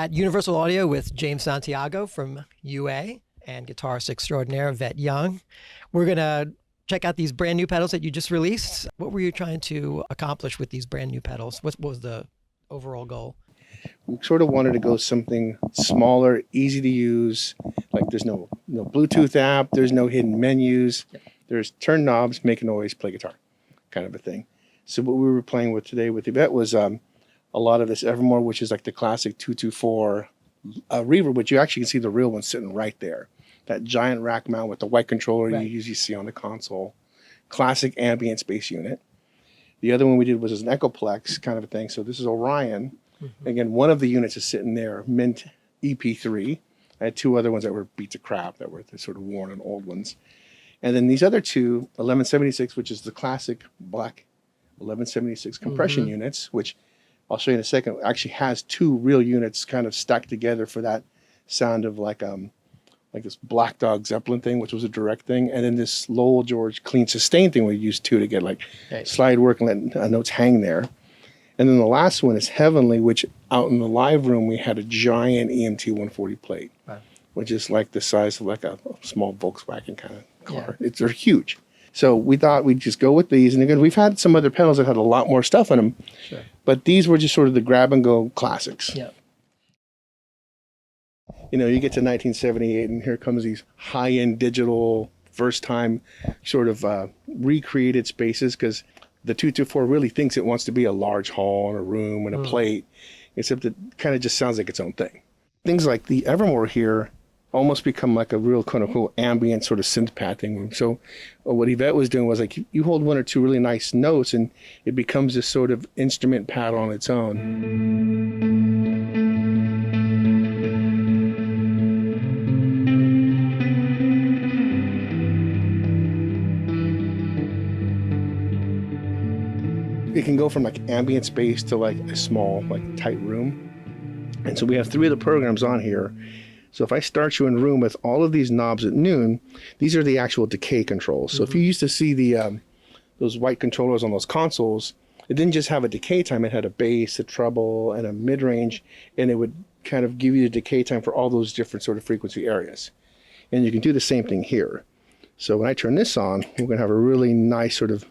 at Universal Audio with James Santiago from UA and guitarist extraordinaire Yvette Young. We're going to check out these brand new pedals that you just released. What were you trying to accomplish with these brand new pedals? What was the overall goal? We sort of wanted to go something smaller, easy to use. Like there's no Bluetooth app, there's no hidden menus. Yep. There's turn knobs, make a noise, play guitar, kind of a thing. So what we were playing with today with Yvette was a lot of this Evermore, which is like the classic 224 reverb, which you actually can see the real one sitting right there. That giant rack mount with the white controller you usually see on the console. Classic ambient space unit. The other one we did was an Echoplex kind of a thing. So this is Orion. Mm-hmm. Again, one of the units is sitting there, mint EP3. I had two other ones that were beats of crap, that were the sort of worn and old ones. And then these other two, 1176, which is the classic black 1176 compression units, which I'll show you in a second, actually has two real units kind of stacked together for that sound of like this Black Dog Zeppelin thing, which was a direct thing, and then this Lowell George clean sustain thing we used to get like slide work and let notes hang there. And then the last one is Heavenly, which out in the live room we had a giant EMT 140 plate, which is like the size of like a small Volkswagen kind of car. Yeah. They're huge. So we thought we'd just go with these. And again, we've had some other pedals that had a lot more stuff in them, but these were just sort of the grab and go classics. Yeah. You know, you get to 1978 and here comes these high-end digital, first time sort of recreated spaces, because the 224 really thinks it wants to be a large hall and a room and a plate, except it kind of just sounds like its own thing. Things like the Evermore here almost become like a real kind of cool ambient sort of synth pad thing. So what Yvette was doing was like, you hold one or two really nice notes and it becomes this sort of instrument pad on its own. It can go from like ambient space to like a small, like tight room. And so we have three of the programs on here. So if I start you in a room with all of these knobs at noon, these are the actual decay controls. So if you used to see the those white controllers on those consoles, it didn't just have a decay time, it had a bass, a treble, and a mid-range, and it would kind of give you the decay time for all those different sort of frequency areas. And you can do the same thing here. So when I turn this on, we're gonna have a really nice sort of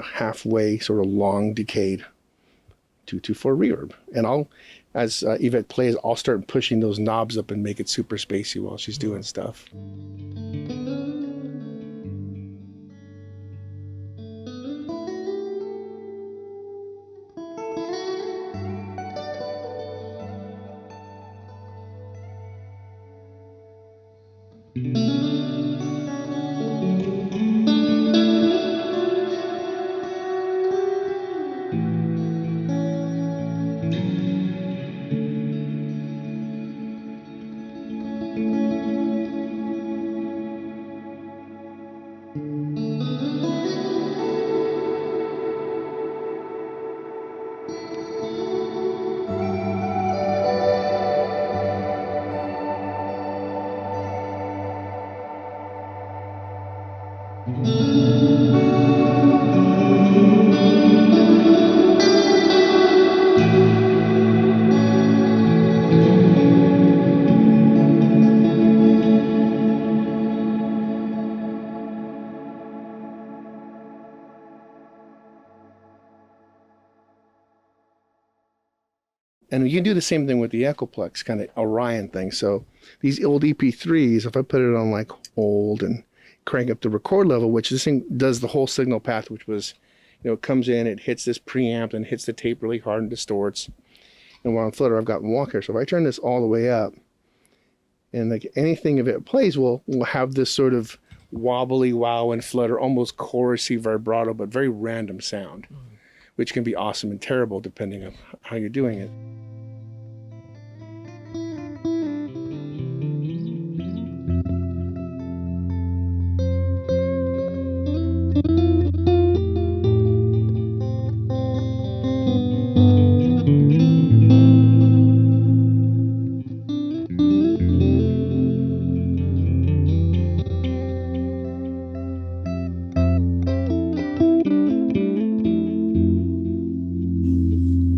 halfway sort of long decayed 224 reverb. And I'll, as Yvette plays, I'll start pushing those knobs up and make it super spacey while she's doing stuff. And you can do the same thing with the Echoplex kind of Orion thing. So these old EP3s, if I put it on like old and crank up the record level, which this thing does the whole signal path, which was, you know, it comes in, it hits this preamp and hits the tape really hard and distorts. And while on Flutter, I've got Walker. So if I turn this all the way up, and like anything if it plays will have this sort of wobbly wow and Flutter, almost chorusy vibrato, but very random sound, which can be awesome and terrible depending on how you're doing it.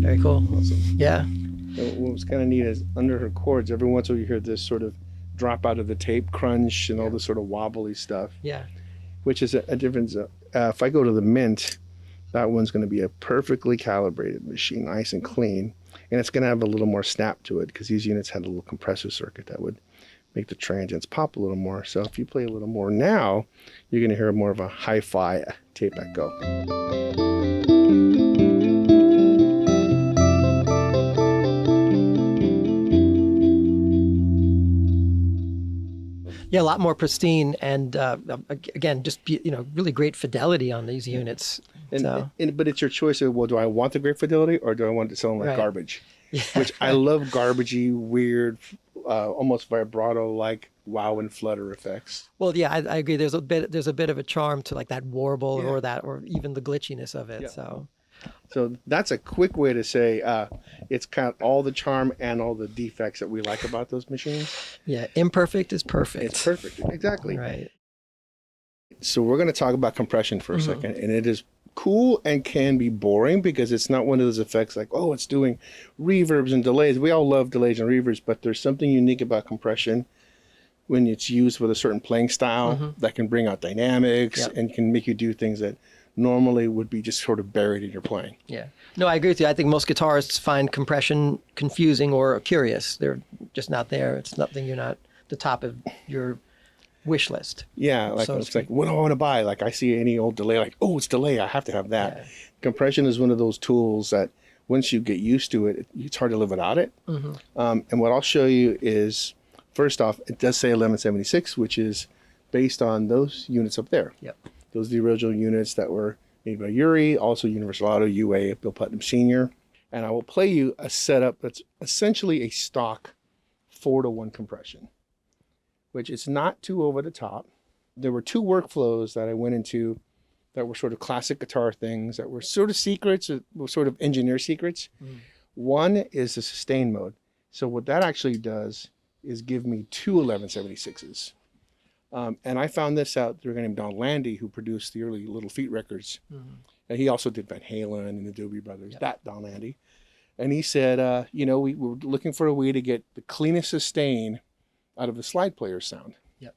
Very cool. Awesome. Yeah. And what was kind of neat is under her chords, every once in a while you hear this sort of drop out of the tape crunch and all this sort of wobbly stuff. Yeah. Which is a difference. If I go to the Mint, that one's going to be a perfectly calibrated machine, nice and clean. And it's going to have a little more snap to it because these units had a little compressor circuit that would make the transients pop a little more. So if you play a little more now, you're going to hear more of a hi-fi tape echo. Yeah, a lot more pristine, and again, just really great fidelity on these units. But it's your choice of, well, do I want the great fidelity or do I want it to sound like garbage? Yeah. Which I love garbagey, weird, almost vibrato-like wow and flutter effects. Well, yeah, I agree. There's a bit of a charm to like that warble or even the glitchiness of it. Yeah. So that's a quick way to say it's kind of all the charm and all the defects that we like about those machines. Yeah, imperfect is perfect. It's perfect, exactly. Right. So we're going to talk about compression for a second, and it is cool and can be boring because it's not one of those effects like, oh, it's doing reverbs and delays. We all love delays and reverbs, but there's something unique about compression when it's used with a certain playing style that can bring out dynamics and can make you do things that normally would be just sort of buried in your playing. Yeah. No, I agree with you. I think most guitarists find compression confusing or curious. They're just not there. It's nothing you're not the top of your wish list. Yeah, like it's like, what do I want to buy? Like I see any old delay, like, oh, it's delay, I have to have that. Yeah. Compression is one of those tools that once you get used to it, it's hard to live without it. And what I'll show you is, first off, it does say 1176, which is based on those units up there. Yep. Those are the original units that were made by Uri, also Universal Auto, UA, Bill Putnam Sr. And I will play you a setup that's essentially a stock 4-to-1 compression, which is not too over the top. There were two workflows that I went into that were sort of classic guitar things that were sort of secrets, were sort of engineer secrets. One is the sustain mode. So what that actually does is give me two 1176s. And I found this out through a guy named Don Landy, who produced the early Little Feat records. And he also did Van Halen and the Doobie Brothers, that Don Landy. And he said, we were looking for a way to get the cleanest sustain out of the slide player sound. Yep.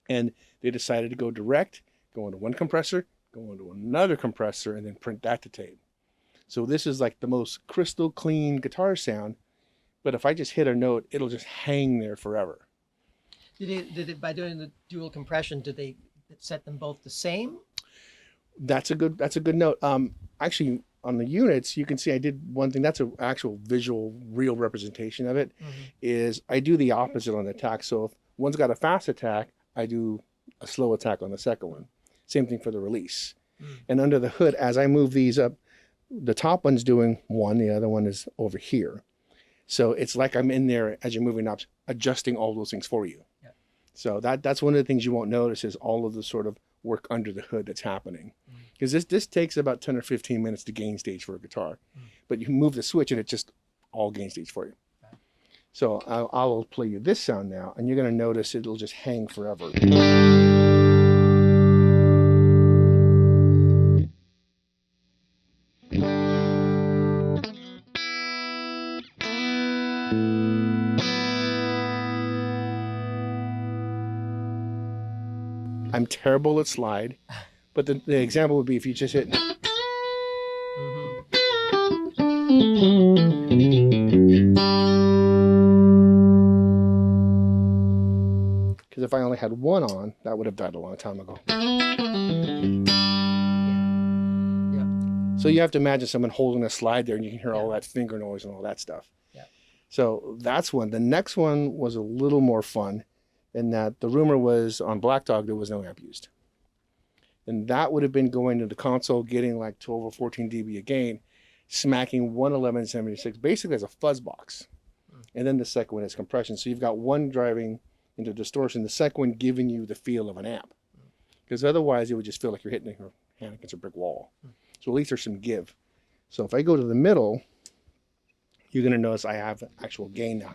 And they decided to go direct, go into one compressor, go into another compressor, and then print that to tape. So this is like the most crystal clean guitar sound. But if I just hit a note, it'll just hang there forever. Did it by doing the dual compression, did they set them both the same? That's a good note. Actually, on the units, you can see I did one thing. That's an actual visual, real representation of it. Is I do the opposite on the attack. So if one's got a fast attack, I do a slow attack on the second one. Same thing for the release. And under the hood, as I move these up, the top one's doing one, the other one is over here. So it's like I'm in there as you're moving up, adjusting all those things for you. Yeah. So that's one of the things you won't notice is all of the sort of work under the hood that's happening. Because this takes about 10 or 15 minutes to gain stage for a guitar. But you can move the switch and it just all gain stage for you. Okay. So I'll play you this sound now, and you're going to notice it'll just hang forever. I'm terrible at slide, but the example would be if you just hit. Because if I only had one on, that would have died a long time ago. So you have to imagine someone holding a slide there and you can hear all that finger noise and all that stuff. So that's one. The next one was a little more fun in that the rumor was on Black Dog there was no amp used. And that would have been going to the console, getting like 12 or 14 dB a gain, smacking one 1176 basically as a fuzz box. And then the second one is compression. So you've got one driving into distortion, the second one giving you the feel of an amp. Because otherwise it would just feel like you're hitting your hand against a brick wall. So at least there's some give. So if I go to the middle, you're going to notice I have actual gain now.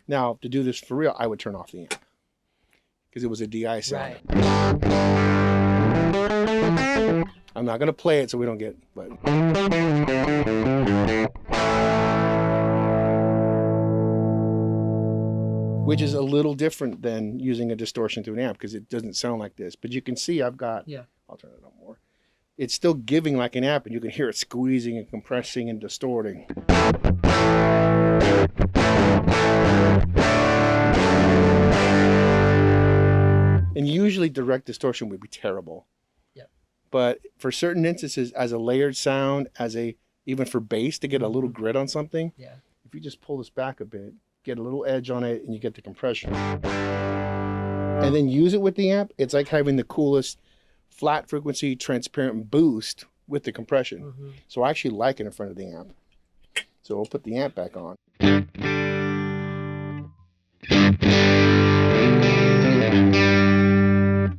Now, to do this for real, I would turn off the amp because it was a DI sound. I'm not going to play it so we don't get, but. Which is a little different than using a distortion through an amp because it doesn't sound like this. But you can see I've got, I'll turn it on more. It's still giving like an amp, and you can hear it squeezing and compressing and distorting. And usually direct distortion would be terrible. But for certain instances, as a layered sound, even for bass to get a little grit on something, if you just pull this back a bit, get a little edge on it, and you get the compression. And then use it with the amp, it's like having the coolest flat frequency transparent boost with the compression. So I actually like it in front of the amp. So we'll put the amp back on.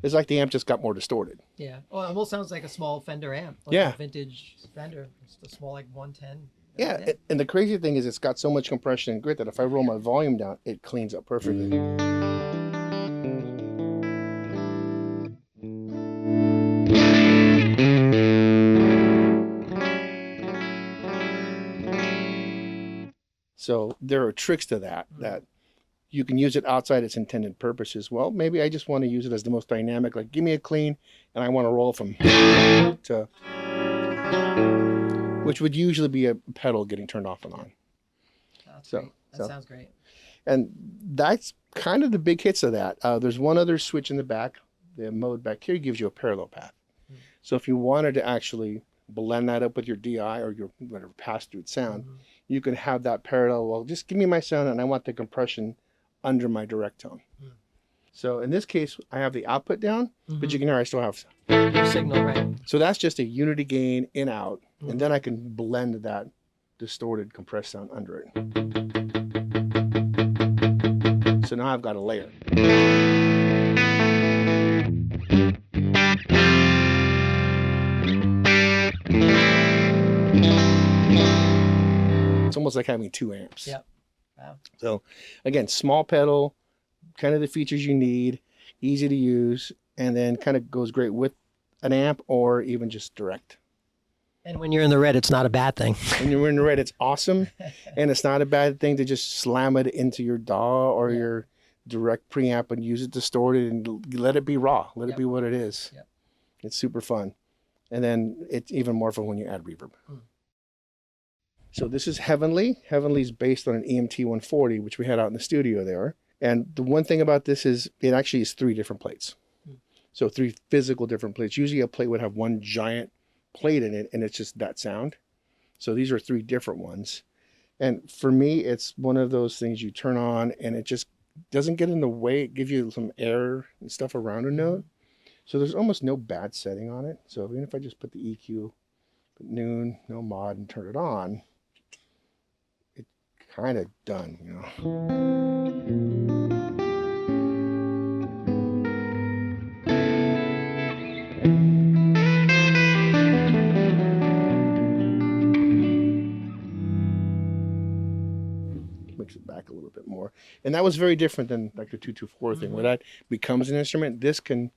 It's like the amp just got more distorted. Yeah. Well, it almost sounds like a small Fender amp. Like a vintage Fender. It's a small, like 110. Yeah. And the crazy thing is it's got so much compression and grit that if I roll my volume down, it cleans up perfectly. So there are tricks to that you can use it outside its intended purposes. Well, maybe I just want to use it as the most dynamic, like give me a clean and I want to roll from to, which would usually be a pedal getting turned off and on. That sounds great. And that's kind of the big hits of that. There's one other switch in the back. The mode back here gives you a parallel path. So if you wanted to actually blend that up with your DI or your whatever pass-through sound, you can have that parallel. Well, just give me my sound and I want the compression under my direct tone. So in this case, I have the output down, but you can hear I still have signal, right? So that's just a unity gain in out, and then I can blend that distorted compressed sound under it. So now I've got a layer. It's almost like having two amps. Yep. Wow. So again, small pedal, kind of the features you need, easy to use, and then kind of goes great with an amp or even just direct. And when you're in the red, it's not a bad thing. When you're in the red, it's awesome. And it's not a bad thing to just slam it into your DAW or your direct preamp and use it distorted and let it be raw. Let it be what it is. It's super fun. And then it's even more fun when you add reverb. So this is Heavenly. Heavenly's based on an EMT 140, which we had out in the studio there. And the one thing about this is it actually is 3 different plates. So 3 physical different plates. Usually a plate would have one giant plate in it and it's just that sound. So these are 3 different ones. And for me, it's one of those things you turn on and it just doesn't get in the way. It gives you some air and stuff around a note. So there's almost no bad setting on it. So even if I just put the EQ, put noon, no mod, and turn it on, it's kind of done, you know. Mix it back a little bit more. And that was very different than like the 224 thing. Where that becomes an instrument, this can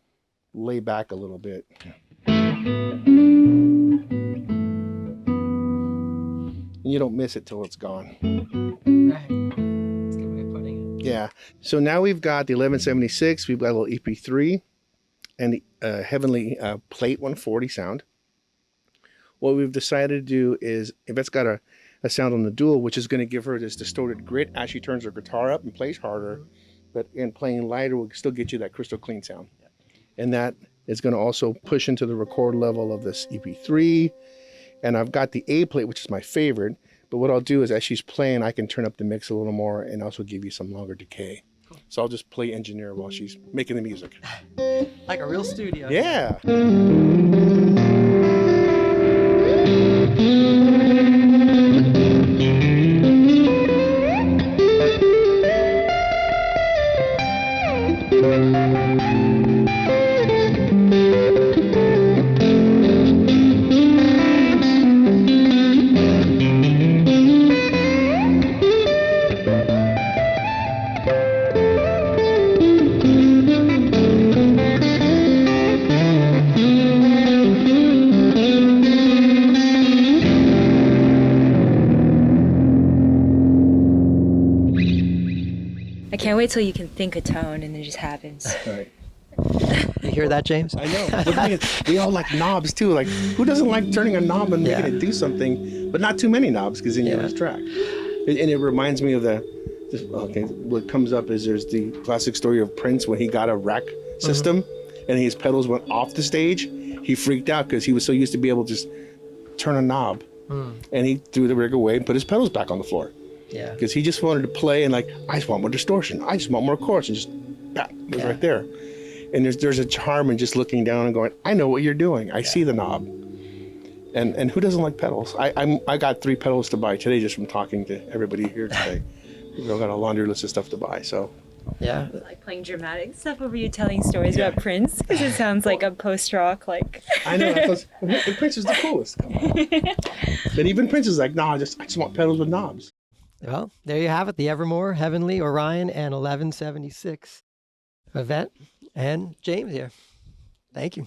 lay back a little bit. And you don't miss it till it's gone. Right. That's a good way of putting it. Yeah. So now we've got the 1176, we've got a little EP3 and the Heavenly Plate 140 sound. What we've decided to do is, Yvette's got a sound on the dual, which is going to give her this distorted grit as she turns her guitar up and plays harder, but in playing lighter will still get you that crystal clean sound. And that is going to also push into the record level of this EP3. And I've got the A plate, which is my favorite, but what I'll do is as she's playing, I can turn up the mix a little more and also give you some longer decay. Cool. So I'll just play engineer while she's making the music. Like a real studio. Yeah. Can't wait till you can think a tone and it just happens. Right. You hear that, James? I know. But the thing is, we all like knobs too. Like, who doesn't like turning a knob and making it do something? But not too many knobs, because then you lose track. And it reminds me of what comes up is there's the classic story of Prince when he got a rack system and his pedals went off the stage. He freaked out because he was so used to be able to just turn a knob, and he threw the rig away and put his pedals back on the floor. Yeah. Because he just wanted to play and like, I just want more distortion. I just want more chords, and just it was right there. And there's a charm in just looking down and going, I know what you're doing. I see the knob. And who doesn't like pedals? I got 3 pedals to buy today just from talking to everybody here today. We've got a laundry list of stuff to buy. So yeah, I like playing dramatic stuff over you telling stories about Prince, because it sounds like a post-rock like. I know. And Prince is the coolest. Come on. And even Prince is like, no, I just want pedals with knobs. Well, there you have it. The Evermore, Heavenly, Orion, and 1176. Yvette and James here. Thank you.